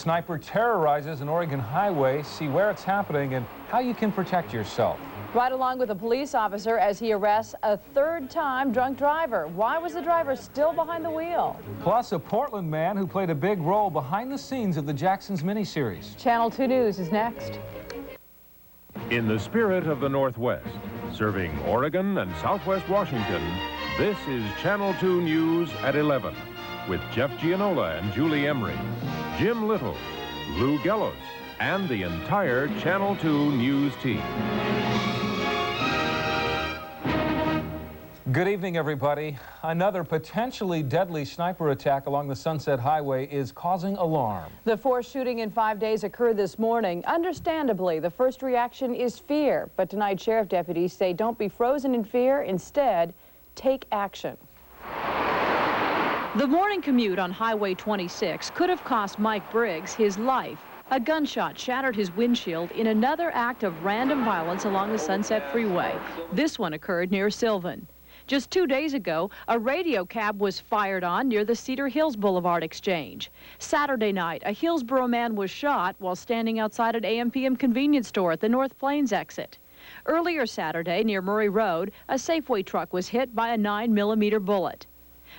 sniper terrorizes an Oregon highway. See where it's happening and how you can protect yourself. Right along with a police officer as he arrests a third-time drunk driver. Why was the driver still behind the wheel? Plus, a Portland man who played a big role behind the scenes of the Jacksons miniseries. Channel 2 News is next. In the spirit of the Northwest, serving Oregon and Southwest Washington, this is Channel 2 News at 11 with Jeff Gianola and Julie Emery, Jim Little, Lou Gellos, and the entire Channel 2 News team. Good evening, everybody. Another potentially deadly sniper attack along the Sunset Highway is causing alarm. The fourth shooting in 5 days occurred this morning. Understandably, the first reaction is fear. But tonight, sheriff deputies say don't be frozen in fear. Instead, take action. The morning commute on Highway 26 could have cost Mike Briggs his life. A gunshot shattered his windshield in another act of random violence along the Sunset Freeway. This one occurred near Sylvan. Just 2 days ago, a radio cab was fired on near the Cedar Hills Boulevard Exchange. Saturday night, a Hillsborough man was shot while standing outside an AM/PM convenience store at the North Plains exit. Earlier Saturday, near Murray Road, a Safeway truck was hit by a 9mm bullet.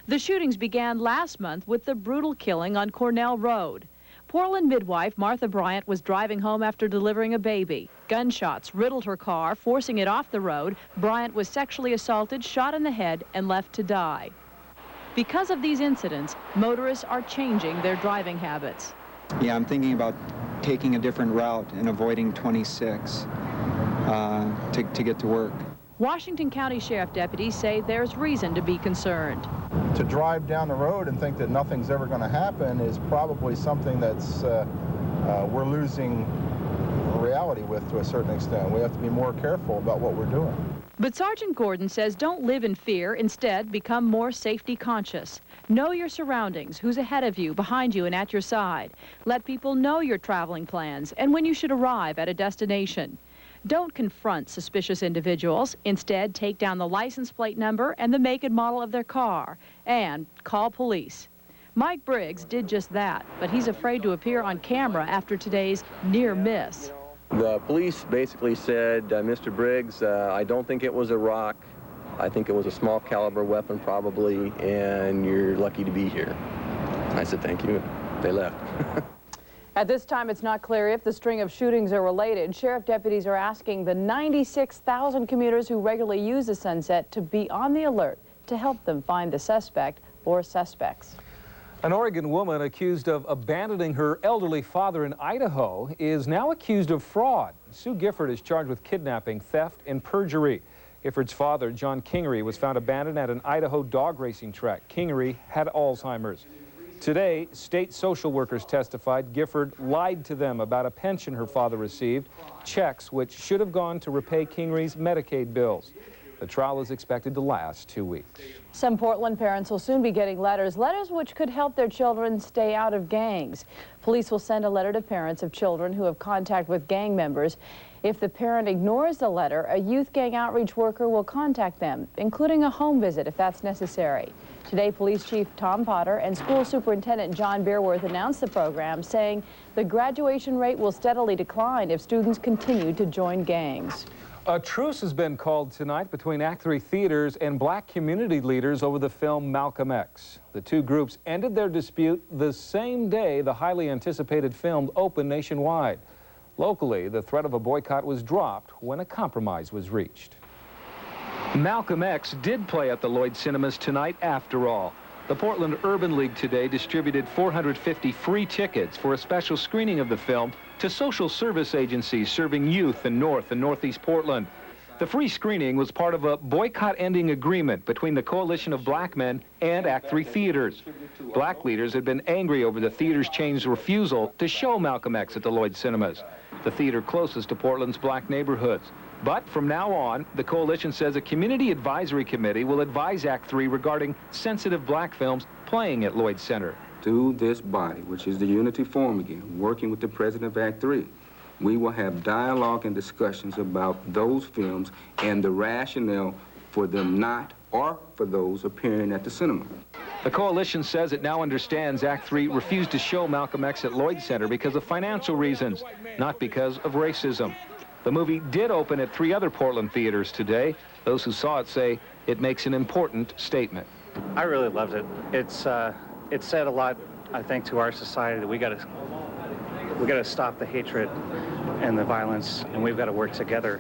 The shootings began last month with the brutal killing on Cornell Road. Portland midwife Martha Bryant was driving home after delivering a baby. Gunshots riddled her car, forcing it off the road. Bryant was sexually assaulted, shot in the head, and left to die. Because of these incidents, motorists are changing their driving habits. Yeah, I'm thinking about taking a different route and avoiding 26 to get to work. Washington County Sheriff deputies say there's reason to be concerned. To drive down the road and think that nothing's ever going to happen is probably something that's we're losing reality with to a certain extent. We have to be more careful about what we're doing. But Sergeant Gordon says don't live in fear. Instead, become more safety conscious. Know your surroundings, who's ahead of you, behind you, and at your side. Let people know your traveling plans and when you should arrive at a destination. Don't confront suspicious individuals. Instead, take down the license plate number and the make and model of their car, and call police. Mike Briggs did just that, but he's afraid to appear on camera after today's near miss. The police basically said, Mr. Briggs, I don't think it was a rock. I think it was a small caliber weapon probably, and you're lucky to be here. I said, thank you. They left. At this time, it's not clear if the string of shootings are related. Sheriff deputies are asking the 96,000 commuters who regularly use the Sunset to be on the alert to help them find the suspect or suspects. An Oregon woman accused of abandoning her elderly father in Idaho is now accused of fraud. Sue Gifford is charged with kidnapping, theft, and perjury. Gifford's father, John Kingery, was found abandoned at an Idaho dog racing track. Kingery had Alzheimer's. Today, state social workers testified Gifford lied to them about a pension her father received, checks which should have gone to repay Kingery's Medicaid bills. The trial is expected to last 2 weeks. Some Portland parents will soon be getting letters which could help their children stay out of gangs. Police will send a letter to parents of children who have contact with gang members. If the parent ignores the letter, a youth gang outreach worker will contact them, including a home visit if that's necessary. Today, Police Chief Tom Potter and School Superintendent John Beerworth announced the program, saying the graduation rate will steadily decline if students continue to join gangs. A truce has been called tonight between Act 3 theaters and black community leaders over the film Malcolm X. The two groups ended their dispute the same day the highly anticipated film opened nationwide. Locally, the threat of a boycott was dropped when a compromise was reached. Malcolm X did play at the Lloyd Cinemas tonight after all. The Portland Urban League today distributed 450 free tickets for a special screening of the film to social service agencies serving youth in North and Northeast Portland. The free screening was part of a boycott-ending agreement between the Coalition of Black Men and Act 3 theaters. Black leaders had been angry over the theater's chain's refusal to show Malcolm X at the Lloyd Cinemas, the theater closest to Portland's black neighborhoods. But from now on, the coalition says a community advisory committee will advise Act 3 regarding sensitive black films playing at Lloyd Center. Through this body, which is the Unity Forum again, working with the president of Act 3, we will have dialogue and discussions about those films and the rationale for them not or for those appearing at the cinema. The coalition says it now understands Act 3 refused to show Malcolm X at Lloyd Center because of financial reasons, not because of racism. The movie did open at 3 other Portland theaters today. Those who saw it say it makes an important statement. I really loved it. It said a lot, I think, to our society that we got to stop the hatred and the violence, and we've got to work together.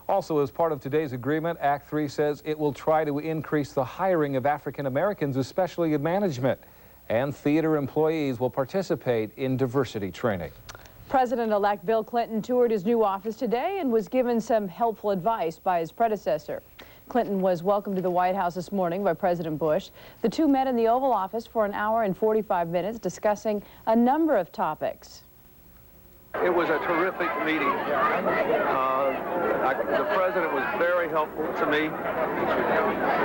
Also, as part of today's agreement, Act 3 says it will try to increase the hiring of African Americans, especially in management, and theater employees will participate in diversity training. President-elect Bill Clinton toured his new office today and was given some helpful advice by his predecessor. Clinton was welcomed to the White House this morning by President Bush. The two met in the Oval Office for an hour and 45 minutes discussing a number of topics. It was a terrific meeting. The president was very helpful to me.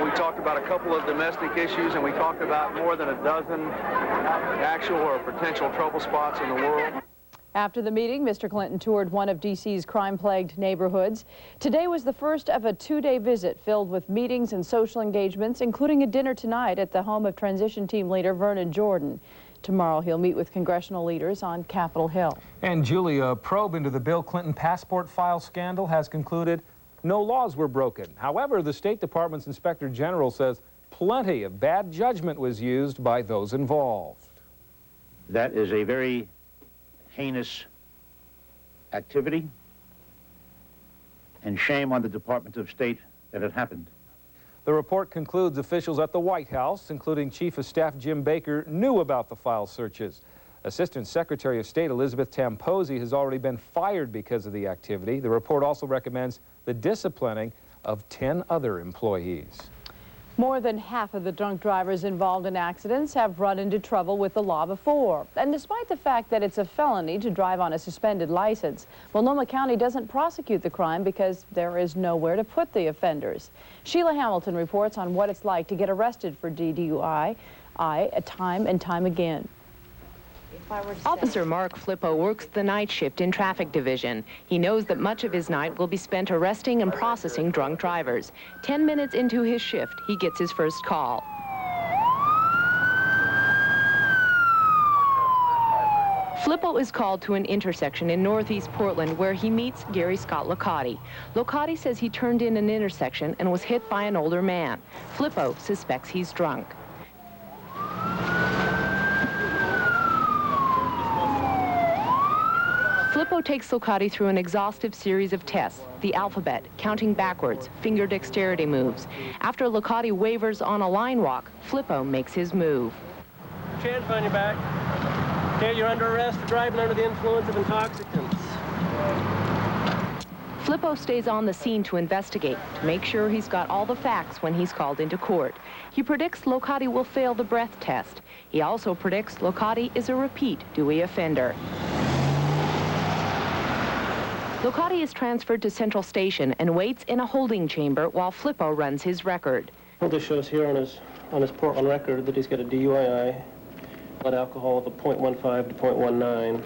We talked about a couple of domestic issues, and we talked about more than a dozen actual or potential trouble spots in the world. After the meeting, Mr. Clinton toured one of D.C.'s crime-plagued neighborhoods. Today was the first of a 2-day visit filled with meetings and social engagements, including a dinner tonight at the home of transition team leader Vernon Jordan. Tomorrow, he'll meet with congressional leaders on Capitol Hill. And Julie, a probe into the Bill Clinton passport file scandal has concluded no laws were broken. However, the State Department's Inspector General says plenty of bad judgment was used by those involved. That is a very heinous activity, and shame on the Department of State that it happened. The report concludes officials at the White House, including Chief of Staff Jim Baker, knew about the file searches. Assistant Secretary of State Elizabeth Tamposi has already been fired because of the activity. The report also recommends the disciplining of 10 other employees. More than half of the drunk drivers involved in accidents have run into trouble with the law before. And despite the fact that it's a felony to drive on a suspended license, Multnomah County doesn't prosecute the crime because there is nowhere to put the offenders. Sheila Hamilton reports on what it's like to get arrested for DUI time and time again. Officer Mark Flippo works the night shift in traffic division. He knows that much of his night will be spent arresting and processing drunk drivers. 10 minutes into his shift, he gets his first call. Flippo is called to an intersection in northeast Portland where he meets Gary Scott Locotti. Locotti says he turned in an intersection and was hit by an older man. Flippo suspects he's drunk. Flippo takes Locotti through an exhaustive series of tests, the alphabet, counting backwards, finger dexterity moves. After Locotti wavers on a line walk, Flippo makes his move. Hands on your back. Okay, you're under arrest for driving under the influence of intoxicants. Flippo stays on the scene to investigate, to make sure he's got all the facts when he's called into court. He predicts Locotti will fail the breath test. He also predicts Locotti is a repeat Dewey offender. Locotti is transferred to Central Station and waits in a holding chamber while Flippo runs his record. Well, this shows here on his Portland record that he's got a DUI, blood alcohol of a 0.15 to 0.19,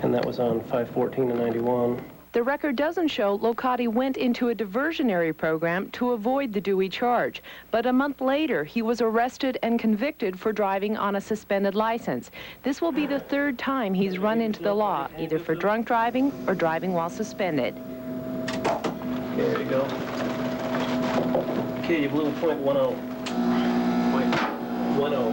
and that was on 5/14/91. The record doesn't show Locotti went into a diversionary program to avoid the Dewey charge, but a month later he was arrested and convicted for driving on a suspended license. This will be the 3rd time he's run into the law, either for drunk driving or driving while suspended. There you go. Okay, you blew a 0.10. 0.10.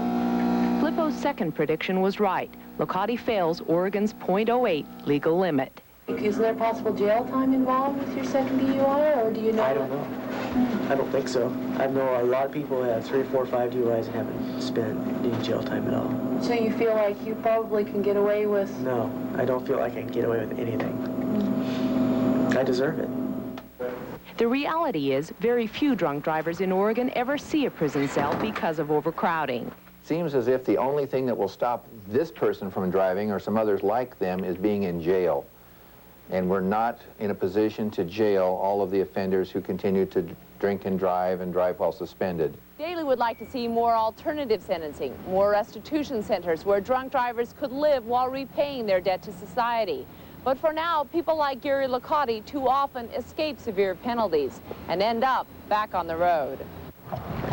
Flippo's second prediction was right. Locotti fails Oregon's .08 legal limit. Is there possible jail time involved with your second DUI, or do you know? I don't know. I don't think so. I know a lot of people that have 3, 4, 5 DUIs and haven't spent any jail time at all. So you feel like you probably can get away with? No, I don't feel like I can get away with anything. I deserve it. The reality is very few drunk drivers in Oregon ever see a prison cell because of overcrowding. Seems as if the only thing that will stop this person from driving or some others like them is being in jail. And we're not in a position to jail all of the offenders who continue to drink and drive while suspended. Daley would like to see more alternative sentencing, more restitution centers where drunk drivers could live while repaying their debt to society. But for now, people like Gary Locotti too often escape severe penalties and end up back on the road.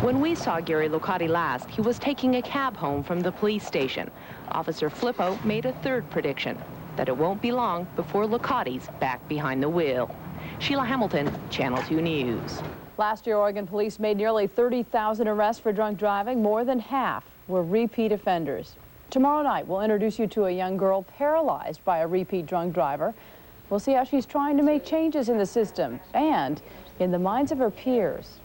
When we saw Gary Locotti last, he was taking a cab home from the police station. Officer Flippo made a third prediction, that it won't be long before Locotti's back behind the wheel. Sheila Hamilton, Channel 2 News. Last year, Oregon police made nearly 30,000 arrests for drunk driving. More than half were repeat offenders. Tomorrow night, we'll introduce you to a young girl paralyzed by a repeat drunk driver. We'll see how she's trying to make changes in the system and in the minds of her peers.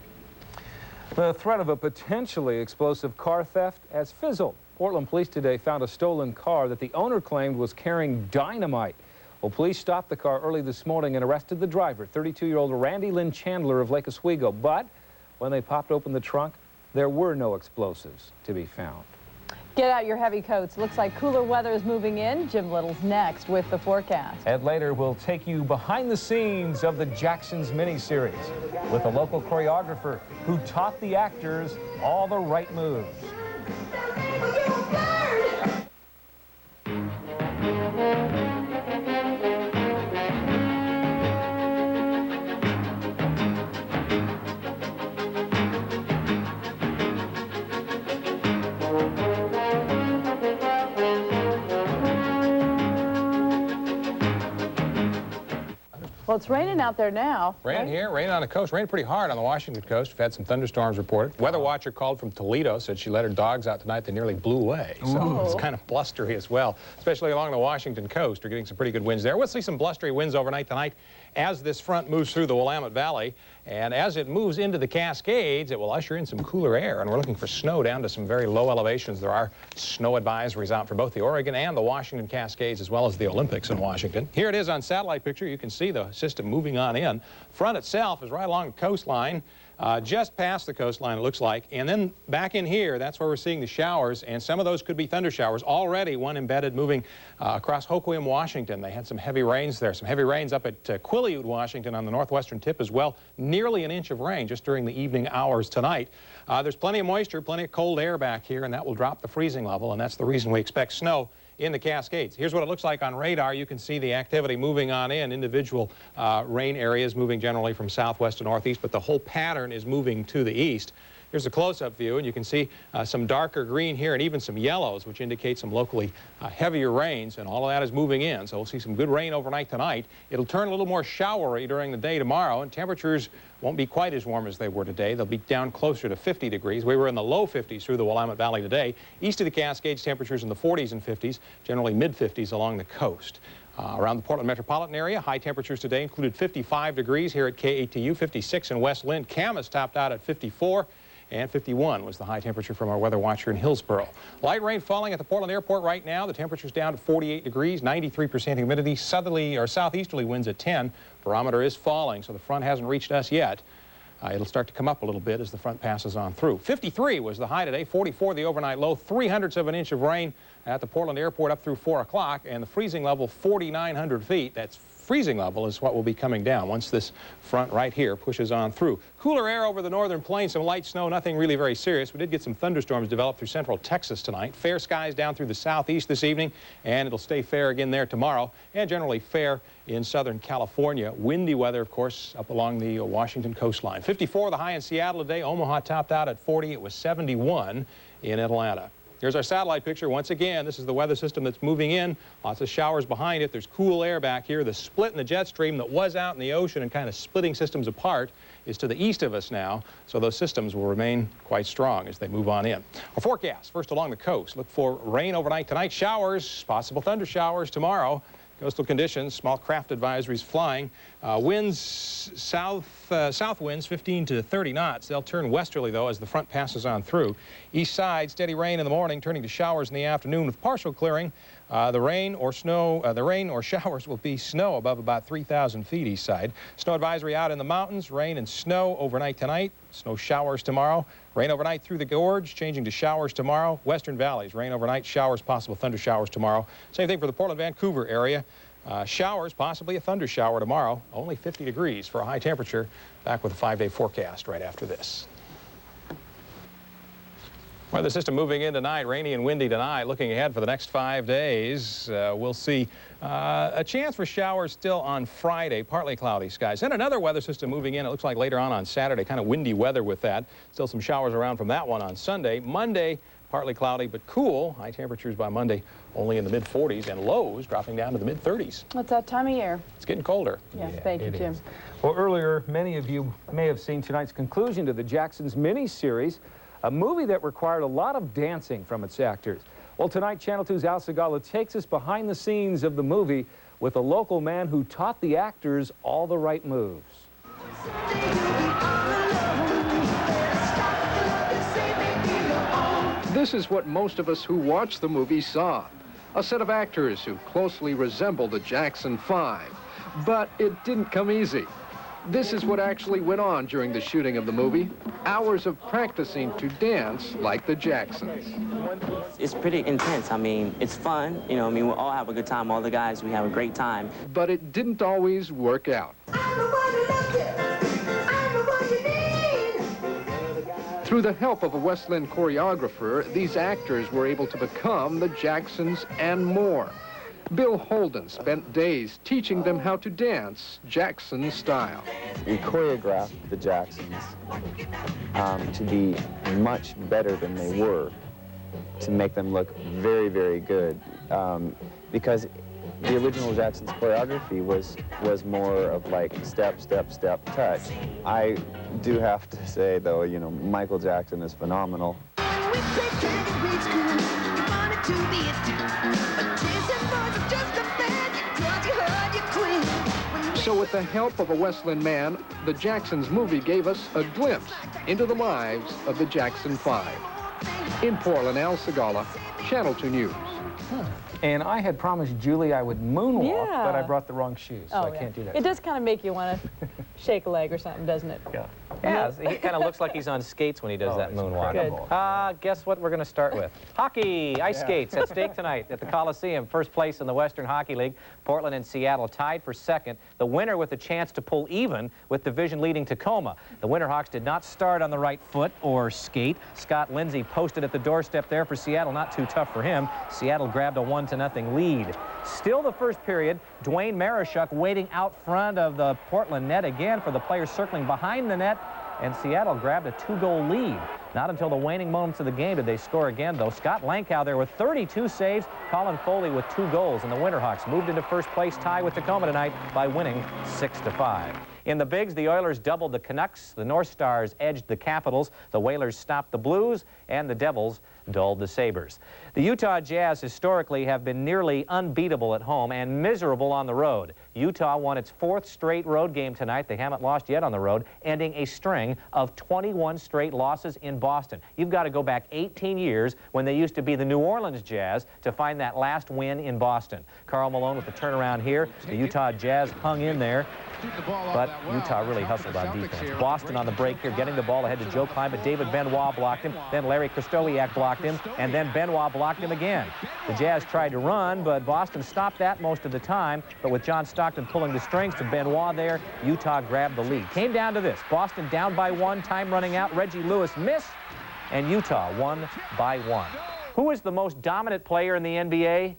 The threat of a potentially explosive car theft has fizzled. Portland police today found a stolen car that the owner claimed was carrying dynamite. Well, police stopped the car early this morning and arrested the driver, 32-year-old Randy Lynn Chandler of Lake Oswego. But when they popped open the trunk, there were no explosives to be found. Get out your heavy coats. Looks like cooler weather is moving in. Jim Little's next with the forecast. And later, we'll take you behind the scenes of the Jacksons miniseries with a local choreographer who taught the actors all the right moves. Well, it's raining out there now. Raining right? here, raining on the coast, raining pretty hard on the Washington coast. We've had some thunderstorms reported. Weather watcher called from Toledo, said she let her dogs out tonight. They nearly blew away. So it's kind of blustery as well, especially along the Washington coast. We're getting some pretty good winds there. We'll see some blustery winds overnight tonight as this front moves through the Willamette Valley. And as it moves into the Cascades, it will usher in some cooler air. And we're looking for snow down to some very low elevations. There are snow advisories out for both the Oregon and the Washington Cascades, as well as the Olympics in Washington. Here it is on satellite picture. You can see the system moving on in. Front itself is right along the coastline, just past the coastline, it looks like. And then back in here, that's where we're seeing the showers. And some of those could be thunder showers. Already one embedded moving across Hoquiam, Washington. They had some heavy rains there. Some heavy rains up at Quileute, Washington on the northwestern tip as well. Nearly an inch of rain just during the evening hours tonight. There's plenty of moisture, plenty of cold air back here, and that will drop the freezing level. And that's the reason we expect snow in the Cascades. Here's what it looks like on radar. You can see the activity moving on in, individual rain areas moving generally from southwest to northeast, but the whole pattern is moving to the east. Here's a close-up view, and you can see some darker green here and even some yellows, which indicate some locally heavier rains, and all of that is moving in. So we'll see some good rain overnight tonight. It'll turn a little more showery during the day tomorrow, and temperatures won't be quite as warm as they were today. They'll be down closer to 50 degrees. We were in the low 50s through the Willamette Valley today. East of the Cascades, temperatures in the 40s and 50s, generally mid-50s along the coast. Around the Portland metropolitan area, high temperatures today included 55 degrees here at KATU, 56 in West Linn. Camas topped out at 54. And 51 was the high temperature from our weather watcher in Hillsboro. Light rain falling at the Portland airport right now. The temperature's down to 48 degrees, 93% humidity, southerly or southeasterly winds at 10. Barometer is falling, so the front hasn't reached us yet. It'll start to come up a little bit as the front passes on through. 53 was the high today, 44 the overnight low, 0.03 of an inch of rain at the Portland airport up through 4 o'clock, and the freezing level 4,900 feet. That's freezing level is what will be coming down once this front right here pushes on through. Cooler air over the northern plains, some light snow, nothing really very serious. We did get some thunderstorms develop through central Texas tonight. Fair skies down through the southeast this evening, and it'll stay fair again there tomorrow, and generally fair in southern California. Windy weather, of course, up along the Washington coastline. 54 the high in Seattle today. Omaha topped out at 40. It was 71 in Atlanta. Here's our satellite picture. Once again, this is the weather system that's moving in. Lots of showers behind it. There's cool air back here. The split in the jet stream that was out in the ocean and kind of splitting systems apart is to the east of us now, so those systems will remain quite strong as they move on in. Our forecast, first along the coast. Look for rain overnight tonight, showers, possible thunder showers tomorrow. Coastal conditions, small craft advisories flying. Winds, south winds 15 to 30 knots. They'll turn westerly, though, as the front passes on through. East side, steady rain in the morning, turning to showers in the afternoon with partial clearing. The rain or showers will be snow above about 3,000 feet east side. Snow advisory out in the mountains, rain and snow overnight tonight. Snow showers tomorrow. Rain overnight through the gorge, changing to showers tomorrow. Western valleys, rain overnight, showers, possible thunder showers tomorrow. Same thing for the Portland, Vancouver area. Showers, possibly a thunder shower tomorrow. Only 50 degrees for a high temperature. Back with a 5-day forecast right after this. Weather system moving in tonight, rainy and windy tonight. Looking ahead for the next 5 days, we'll see a chance for showers still on Friday, partly cloudy skies. And another weather system moving in, it looks like later on Saturday, kind of windy weather with that. Still some showers around from that one on Sunday. Monday, partly cloudy but cool. High temperatures by Monday only in the mid-40s and lows dropping down to the mid-30s. It's that time of year. It's getting colder. Yes, thank you, Jim. Well, earlier, many of you may have seen tonight's conclusion to the Jacksons miniseries, a movie that required a lot of dancing from its actors. Well, tonight, Channel 2's Al Segala takes us behind the scenes of the movie with a local man who taught the actors all the right moves. This is what most of us who watched the movie saw. A set of actors who closely resembled the Jackson 5. But it didn't come easy. This is what actually went on during the shooting of the movie. Hours of practicing to dance like the Jacksons. It's pretty intense. I mean, it's fun. You know, I mean, we'll all have a good time. All the guys, we have a great time. But it didn't always work out. Through the help of a West End choreographer, these actors were able to become the Jacksons and more. Bill Holden spent days teaching them how to dance Jackson style. We choreographed the Jacksons to be much better than they were, to make them look very, very good. Because the original Jackson's choreography was more of like step, step, step, touch. I do have to say, though, you know, Michael Jackson is phenomenal. So with the help of a West End man, the Jacksons movie gave us a glimpse into the lives of the Jackson 5. In Portland, Al Segala, Channel 2 News. And I had promised Julie I would moonwalk, but I brought the wrong shoes, so I can't do that. It does kind of make you want to shake a leg or something, doesn't it? Yeah. Yeah, he kind of looks like he's on skates when he does that moonwalk. Good. Guess what we're going to start with? Hockey, ice skates at stake tonight at the Coliseum. First place in the Western Hockey League. Portland and Seattle tied for second. The winner with a chance to pull even with division-leading Tacoma. The Winterhawks did not start on the right foot or skate. Scott Lindsay posted at the doorstep there for Seattle. Not too tough for him. Seattle grabbed a 1-0 lead. Still the first period. Dwayne Marishuk waiting out front of the Portland net again for the players circling behind the net, and Seattle grabbed a 2-goal lead. Not until the waning moments of the game did they score again, though. Scott Lankow there with 32 saves, Colin Foley with 2 goals, and the Winterhawks moved into first place tie with Tacoma tonight by winning 6-5. In the Bigs, the Oilers doubled the Canucks, the North Stars edged the Capitals, the Whalers stopped the Blues, and the Devils dulled the Sabres. The Utah Jazz historically have been nearly unbeatable at home and miserable on the road. Utah won its 4th straight road game tonight. They haven't lost yet on the road, ending a string of 21 straight losses in Boston. You've got to go back 18 years when they used to be the New Orleans Jazz to find that last win in Boston. Karl Malone with the turnaround here. The Utah Jazz hung in there, but Utah really hustled on defense. Boston on the break here, getting the ball ahead to Joe Klein, but David Benoit blocked him. Then Larry Krystkowiak blocked him, and then Benoit blocked him again. The Jazz tried to run, but Boston stopped that most of the time. But with John Stockton pulling the strings to Benoit there, Utah grabbed the lead. Came down to this. Boston down by 1, time running out. Reggie Lewis missed, and Utah won by 1. Who is the most dominant player in the NBA?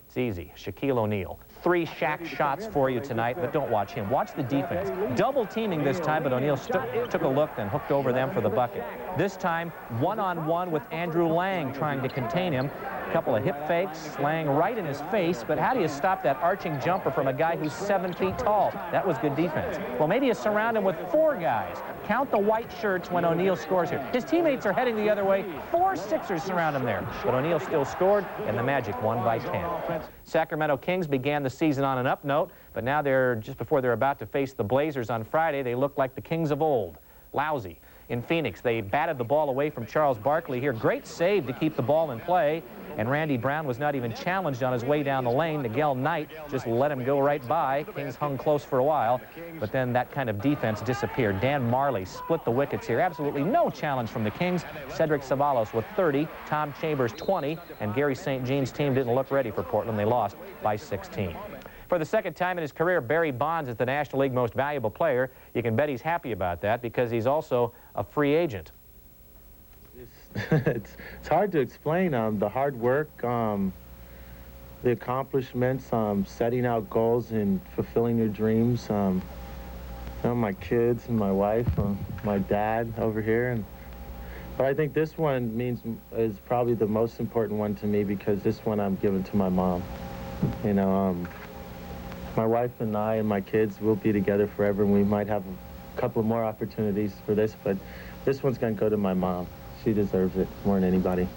It's easy, Shaquille O'Neal. 3 Shaq shots for you tonight, but don't watch him. Watch the defense. Double teaming this time, but O'Neal took a look and hooked over them for the bucket. This time, one-on-one with Andrew Lang trying to contain him. A couple of hip fakes, Lang right in his face, but how do you stop that arching jumper from a guy who's 7 feet tall? That was good defense. Well, maybe you surround him with 4 guys. Count the white shirts when O'Neal scores here. His teammates are heading the other way. 4 Sixers surround him there, but O'Neal still scored, and the Magic won by 10. Sacramento Kings began the season on an up note, but now just before they're about to face the Blazers on Friday, they look like the Kings of old. Lousy. In Phoenix, they batted the ball away from Charles Barkley here. Great save to keep the ball in play. And Randy Brown was not even challenged on his way down the lane. Miguel Knight just let him go right by. Kings hung close for a while, but then that kind of defense disappeared. Dan Marley split the wickets here. Absolutely no challenge from the Kings. Cedric Ceballos with 30, Tom Chambers 20, and Gary St. Jean's team didn't look ready for Portland. They lost by 16. For the second time in his career, Barry Bonds is the National League Most Valuable Player. You can bet he's happy about that because he's also a free agent. it's hard to explain. The hard work, the accomplishments, setting out goals and fulfilling your dreams. You know, my kids and my wife, my dad over here, but I think this one is probably the most important one to me because this one I'm giving to my mom. You know, my wife and I and my kids will be together forever, and we might have a couple more opportunities for this, but this one's going to go to my mom. She deserves it more than anybody.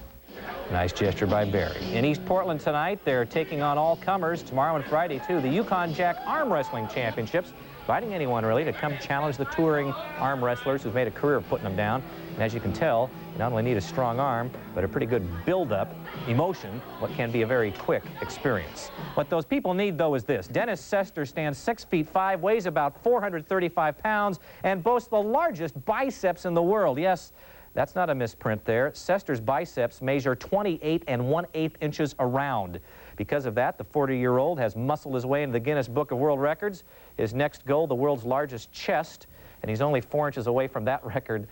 Nice gesture by Barry. In East Portland tonight, they're taking on all comers tomorrow and Friday, too. The Yukon Jack Arm Wrestling Championships, inviting anyone, really, to come challenge the touring arm wrestlers who've made a career of putting them down. And as you can tell, you not only need a strong arm, but a pretty good build-up, emotion, what can be a very quick experience. What those people need, though, is this. Dennis Sester stands 6'5", weighs about 435 pounds, and boasts the largest biceps in the world. Yes, that's not a misprint there. Sester's biceps measure 28 1/8 inches around. Because of that, the 40-year-old has muscled his way into the Guinness Book of World Records. His next goal, the world's largest chest, and he's only 4 inches away from that record,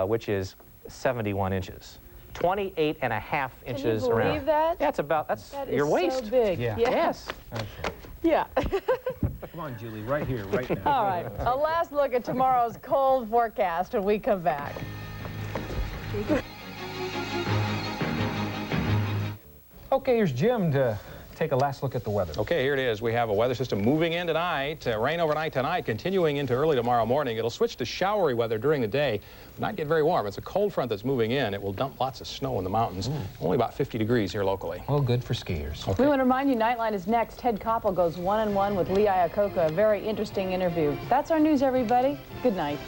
which is 71 inches. 28 1/2 inches around. Can you believe that? Yeah, that's that your waist. So big. Yeah. Yeah. Yes. Yeah. Come on, Julie, right here, right now. All right. A last look at tomorrow's cold forecast when we come back. Okay, here's Jim to take a last look at the weather. Okay, here it is. We have a weather system moving in tonight. Rain overnight tonight, continuing into early tomorrow morning. It'll switch to showery weather during the day, but not get very warm. It's a cold front that's moving in. It will dump lots of snow in the mountains. Only about 50 degrees here locally. Well, good for skiers. Okay. We want to remind you, Nightline is next. Ted Koppel goes one-on-one with Lee Iacocca. A very interesting interview. That's our news, everybody. Good night.